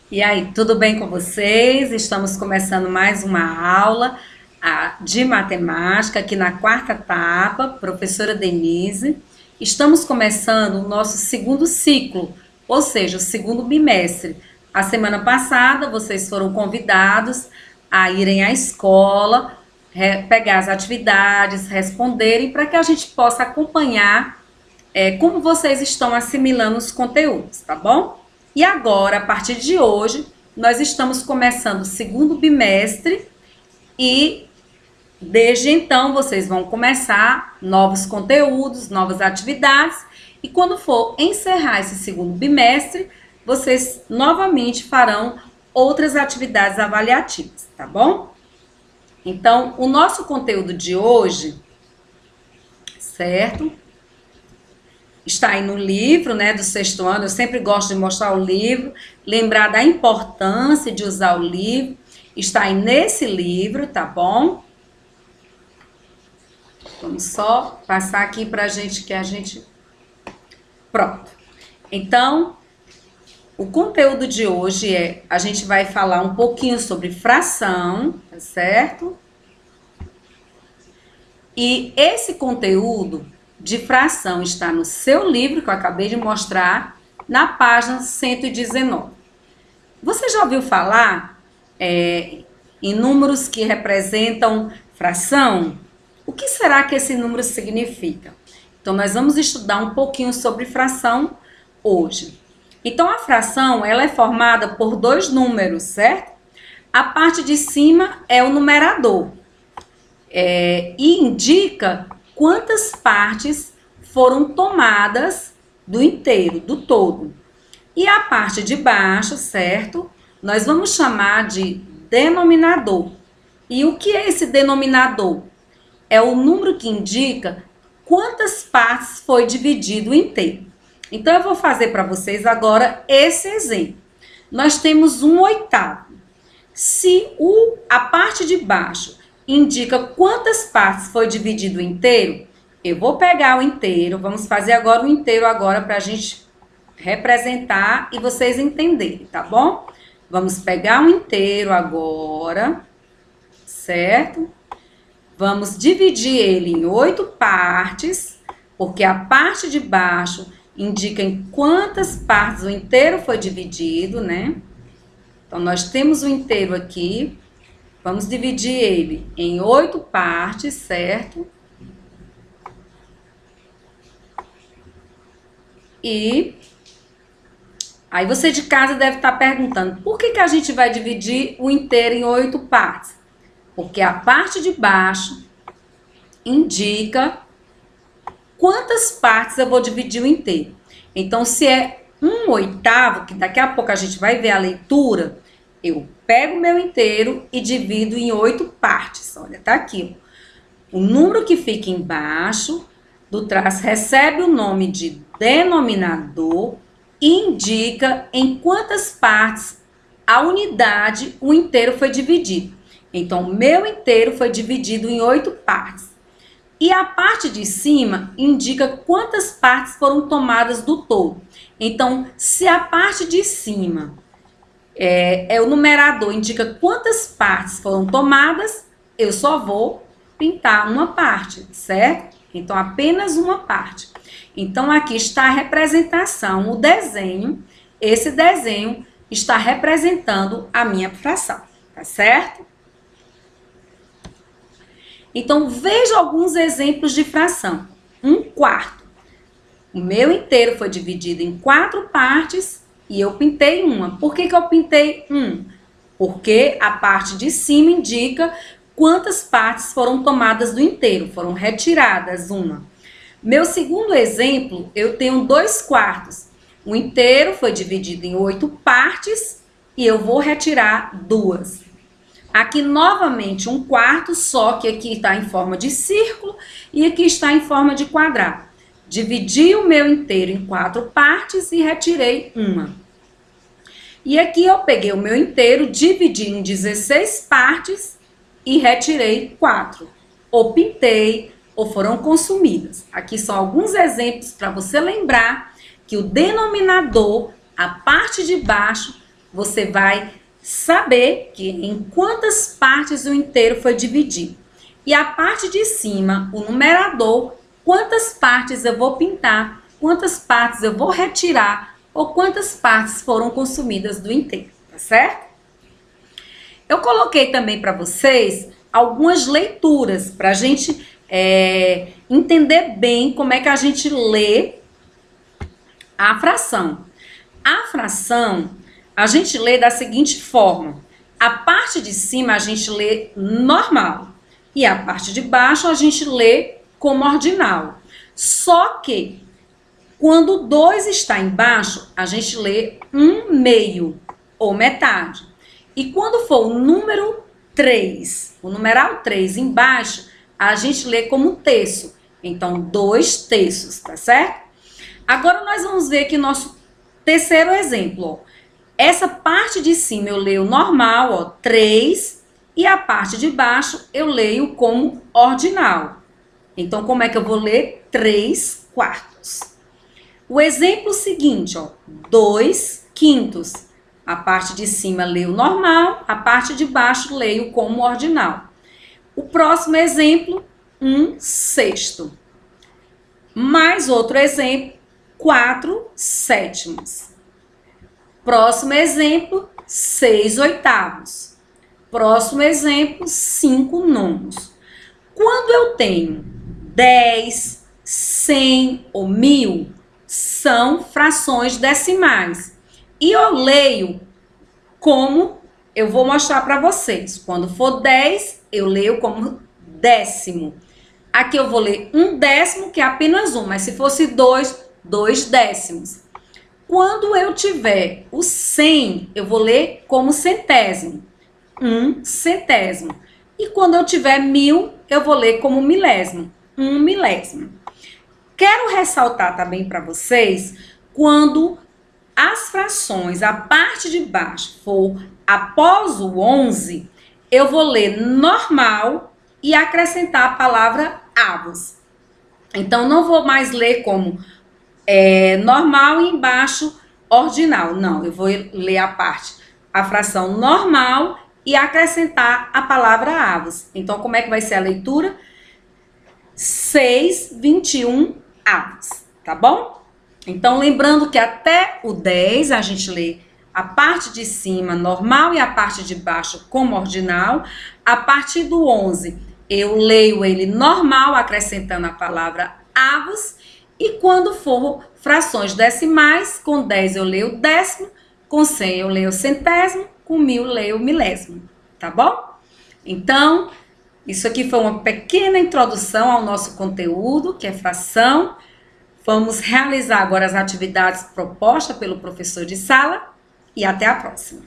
E aí, tudo bem com vocês? Estamos começando mais uma aula de matemática aqui na quarta etapa, professora Denise. Estamos começando o nosso segundo ciclo, ou seja, o segundo bimestre. A semana passada, vocês foram convidados a irem à escola, pegar as atividades, responderem, para que a gente possa acompanhar como vocês estão assimilando os conteúdos, tá bom? E agora, a partir de hoje, nós estamos começando o segundo bimestre e desde então vocês vão começar novos conteúdos, novas atividades e quando for encerrar esse segundo bimestre, vocês novamente farão outras atividades avaliativas, tá bom? Então, o nosso conteúdo de hoje, certo? Está aí no livro, né, do sexto ano. Eu sempre gosto de mostrar o livro, lembrar da importância de usar o livro. Está aí nesse livro, tá bom? Vamos só passar aqui pra gente que a gente... Pronto. Então, o conteúdo de hoje a gente vai falar um pouquinho sobre fração, tá certo? E esse conteúdo de fração está no seu livro, que eu acabei de mostrar, na página 119. Você já ouviu falar em números que representam fração? O que será que esse número significa? Então, nós vamos estudar um pouquinho sobre fração hoje. Então, a fração, ela é formada por dois números, certo? A parte de cima é o numerador. E indica quantas partes foram tomadas do inteiro, do todo. E a parte de baixo, certo? Nós vamos chamar de denominador. E o que é esse denominador? É o número que indica quantas partes foi dividido o inteiro. Então, eu vou fazer para vocês agora esse exemplo. Nós temos 1/8. Se a parte de baixo indica quantas partes foi dividido o inteiro, eu vou pegar o inteiro, vamos fazer agora o inteiro agora para a gente representar e vocês entenderem, tá bom? Vamos pegar um inteiro agora, certo? Vamos dividir ele em 8 partes, porque a parte de baixo indica em quantas partes o inteiro foi dividido, né? Então, nós temos o inteiro aqui. Vamos dividir ele em 8 partes, certo? E aí você de casa deve estar perguntando, por que a gente vai dividir o inteiro em 8 partes? Porque a parte de baixo indica quantas partes eu vou dividir o inteiro. Então, se é 1/8, que daqui a pouco a gente vai ver a leitura, eu pego o meu inteiro e divido em 8 partes. Olha, tá aqui. O número que fica embaixo do traço recebe o nome de denominador e indica em quantas partes a unidade, o inteiro foi dividido. Então, o meu inteiro foi dividido em 8 partes. E a parte de cima indica quantas partes foram tomadas do todo. Então, se a parte de cima o numerador indica quantas partes foram tomadas, eu só vou pintar uma parte, certo? Então, apenas uma parte. Então, aqui está a representação, o desenho. Esse desenho está representando a minha fração, tá certo? Então, veja alguns exemplos de fração. 1/4. O meu inteiro foi dividido em 4 partes e eu pintei uma. Por que eu pintei Porque a parte de cima indica quantas partes foram tomadas do inteiro, foram retiradas uma. Meu segundo exemplo, eu tenho 2/4. O inteiro foi dividido em 8 partes e eu vou retirar 2. Aqui, novamente, 1/4, só que aqui está em forma de círculo e aqui está em forma de quadrado. Dividi o meu inteiro em 4 partes e retirei uma. E aqui eu peguei o meu inteiro, dividi em 16 partes e retirei 4. Ou pintei, ou foram consumidas. Aqui são alguns exemplos para você lembrar que o denominador, a parte de baixo, você vai saber que em quantas partes o inteiro foi dividido. E a parte de cima, o numerador, quantas partes eu vou pintar, quantas partes eu vou retirar ou quantas partes foram consumidas do inteiro, tá certo? Eu coloquei também para vocês algumas leituras para a gente entender bem como é que a gente lê a fração. A fração, a gente lê da seguinte forma: a parte de cima a gente lê normal e a parte de baixo a gente lê como ordinal. Só que quando 2 está embaixo, a gente lê 1/2 ou metade. E quando for o número 3, o numeral 3 embaixo, a gente lê como terço. Então, 2/3, tá certo? Agora nós vamos ver aqui nosso terceiro exemplo, ó. Essa parte de cima eu leio normal, ó, 3, e a parte de baixo eu leio como ordinal. Então, como é que eu vou ler? 3/4. O exemplo seguinte, ó, 2/5. A parte de cima leio normal, a parte de baixo leio como ordinal. O próximo exemplo, 1/6. Mais outro exemplo, 4/7. Próximo exemplo, 6/8. Próximo exemplo, 5/9. Quando eu tenho 10, 100 ou 1000, são frações decimais. E eu leio como eu vou mostrar para vocês. Quando for 10, eu leio como décimo. Aqui eu vou ler 1/10, que é apenas 1, mas se fosse 2, 2/10. Quando eu tiver o 100, eu vou ler como centésimo, 1/100. E quando eu tiver 1000, eu vou ler como milésimo, 1/1000. Quero ressaltar também para vocês, quando as frações, a parte de baixo for após o 11, eu vou ler normal e acrescentar a palavra avos. Então, não vou mais ler como normal e embaixo ordinal. Não, eu vou ler a fração normal e acrescentar a palavra avos. Então, como é que vai ser a leitura? 6/21 avos, tá bom? Então, lembrando que até o 10 a gente lê a parte de cima normal e a parte de baixo como ordinal. A partir do 11, eu leio ele normal, acrescentando a palavra avos. E quando for frações decimais, com 10 eu leio décimo, com 100 eu leio centésimo, com 1000 eu leio milésimo, tá bom? Então, isso aqui foi uma pequena introdução ao nosso conteúdo, que é fração. Vamos realizar agora as atividades propostas pelo professor de sala e até a próxima.